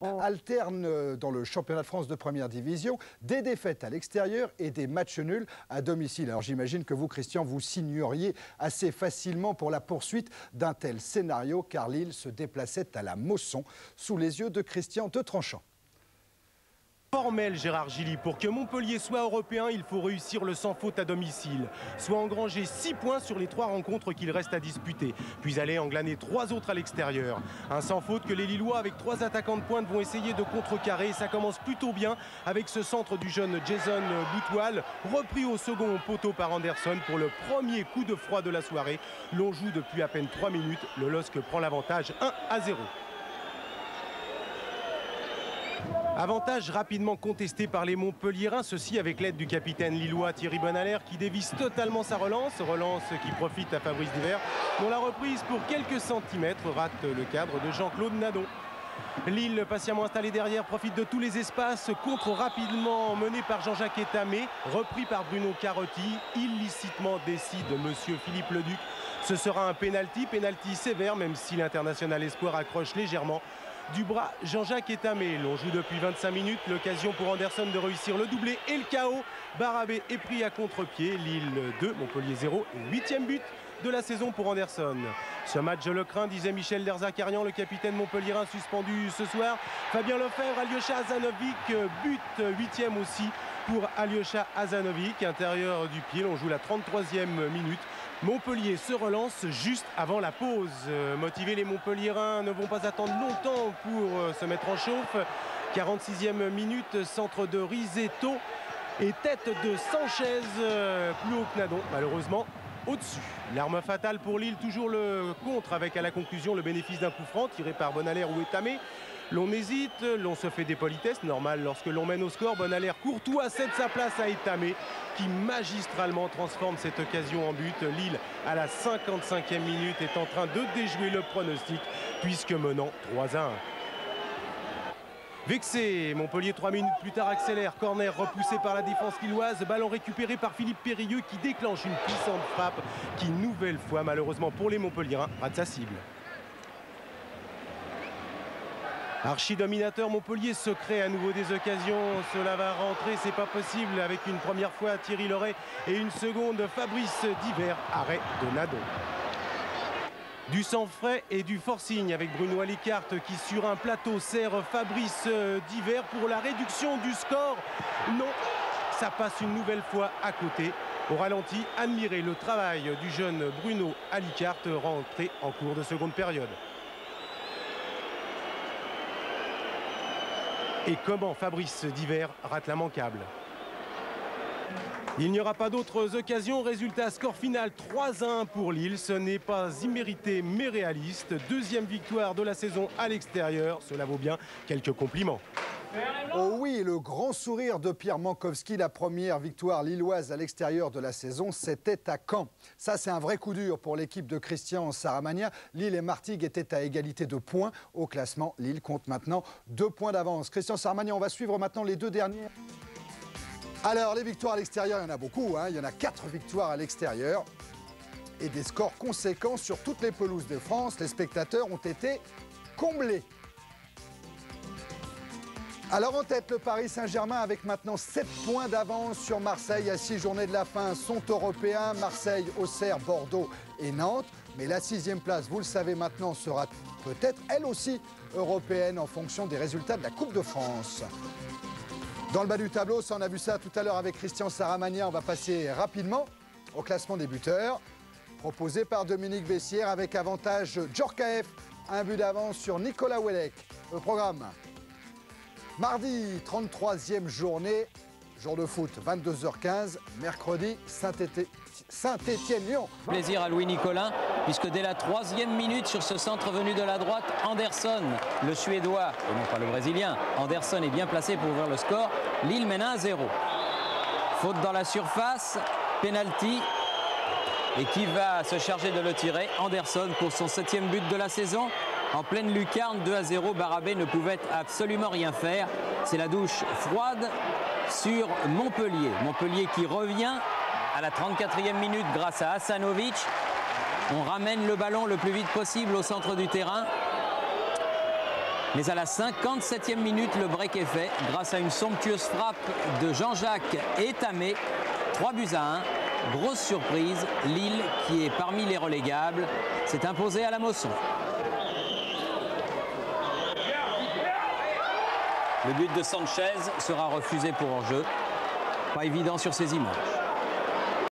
Alterne dans le championnat de France de première division des défaites à l'extérieur et des matchs nuls à domicile. Alors j'imagine que vous, Christian, vous signeriez assez facilement pour la poursuite d'un tel scénario car Lille se déplaçait à la Mosson sous les yeux de Christian de Tranchant. Formel, Gérard Gilly. Pour que Montpellier soit européen, il faut réussir le sans faute à domicile. Soit engranger 6 points sur les 3 rencontres qu'il reste à disputer. Puis aller en glaner 3 autres à l'extérieur. Un sans faute que les Lillois, avec 3 attaquants de pointe, vont essayer de contrecarrer. Ça commence plutôt bien avec ce centre du jeune Jason Boutwal, repris au second poteau par Anderson pour le premier coup de froid de la soirée. L'on joue depuis à peine 3 minutes. Le LOSC prend l'avantage 1-0. Avantage rapidement contesté par les Montpelliérains, ceci avec l'aide du capitaine lillois Thierry Bonalaire qui dévisse totalement sa relance qui profite à Fabrice Divert, dont la reprise pour quelques centimètres rate le cadre de Jean-Claude Nadon. Lille, patiemment installé derrière, profite de tous les espaces, contre rapidement mené par Jean-Jacques Etamé, repris par Bruno Carotti, illicitement décide monsieur Philippe Leduc. Ce sera un pénalty sévère, même si l'international espoir accroche légèrement du bras Jean-Jacques Etamé. L'on joue depuis 25 minutes, l'occasion pour Anderson de réussir le doublé et le KO. Barabé est pris à contre-pied, Lille 2, Montpellier 0, 8e but de la saison pour Anderson. Ce match, je le crains, disait Michel Derzakarian, le capitaine montpelliérain suspendu ce soir. Fabien Lefebvre, Alyosha Hazanovic, but 8e aussi pour Alyosha Hazanovic, intérieur du pied. On joue la 33e minute. Montpellier se relance juste avant la pause. Motivés, les Montpelliérains ne vont pas attendre longtemps pour se mettre en chauffe. 46e minute, centre de Risetto et tête de Sanchez, plus haut que Nadon, malheureusement au-dessus. L'arme fatale pour Lille, toujours le contre avec à la conclusion le bénéfice d'un coup franc tiré par Bonalaire ou Etamé. L'on hésite, l'on se fait des politesses, normal lorsque l'on mène au score. Bonalaire Courtois cède sa place à Etamé qui magistralement transforme cette occasion en but. Lille, à la 55e minute, est en train de déjouer le pronostic puisque menant 3-1. Vexé, Montpellier 3 minutes plus tard accélère, corner repoussé par la défense lilloise, ballon récupéré par Philippe Périlleux qui déclenche une puissante frappe qui, nouvelle fois, malheureusement pour les Montpelliérains, rate sa cible. Archi-dominateur, Montpellier se crée à nouveau des occasions. Cela va rentrer, c'est pas possible, avec une première fois Thierry Loret et une seconde Fabrice Divert, arrêt de Nadon. Du sang frais et du forcing avec Bruno Alicart qui sur un plateau sert Fabrice Divert pour la réduction du score. Non, ça passe une nouvelle fois à côté. Au ralenti, admirez le travail du jeune Bruno Alicart rentré en cours de seconde période. Et comment Fabrice Divert rate l'immanquable. Il n'y aura pas d'autres occasions. Résultat, score final 3-1 pour Lille. Ce n'est pas immérité mais réaliste. Deuxième victoire de la saison à l'extérieur. Cela vaut bien quelques compliments. Oh oui, le grand sourire de Pierre Mankowski, la première victoire lilloise à l'extérieur de la saison, c'était à Caen. Ça, c'est un vrai coup dur pour l'équipe de Christian Saramagna. Lille et Martigues étaient à égalité de points au classement. Lille compte maintenant 2 points d'avance. Christian Saramagna, on va suivre maintenant les 2 dernières. Alors, les victoires à l'extérieur, il y en a beaucoup, hein. Il y en a 4 victoires à l'extérieur et des scores conséquents sur toutes les pelouses de France. Les spectateurs ont été comblés. Alors en tête, le Paris Saint-Germain avec maintenant 7 points d'avance sur Marseille à 6 journées de la fin sont européens. Marseille, Auxerre, Bordeaux et Nantes. Mais la 6e place, vous le savez maintenant, sera peut-être elle aussi européenne en fonction des résultats de la Coupe de France. Dans le bas du tableau, ça on a vu ça tout à l'heure avec Christian Saramagna, on va passer rapidement au classement des buteurs. Proposé par Dominique Bessières avec avantage Djorkaeff, 1 but d'avance sur Nicolas Ouelek. Le programme. Mardi, 33e journée, jour de foot, 22h15. Mercredi, Saint-Étienne-Lyon. Plaisir à Louis Nicolin, puisque dès la 3e minute sur ce centre venu de la droite, Anderson, le Suédois, et non pas le Brésilien, Anderson est bien placé pour ouvrir le score. Lille mène 1-0. Faute dans la surface, penalty. Et qui va se charger de le tirer? Anderson pour son 7e but de la saison. En pleine lucarne, 2-0, Barabé ne pouvait absolument rien faire. C'est la douche froide sur Montpellier. Montpellier qui revient à la 34e minute grâce à Hasanovic. On ramène le ballon le plus vite possible au centre du terrain. Mais à la 57e minute, le break est fait grâce à une somptueuse frappe de Jean-Jacques Étamé. 3-1. Grosse surprise, Lille, qui est parmi les relégables, s'est imposé à la Mosson. Le but de Sanchez sera refusé pour hors-jeu. Pas évident sur ces images.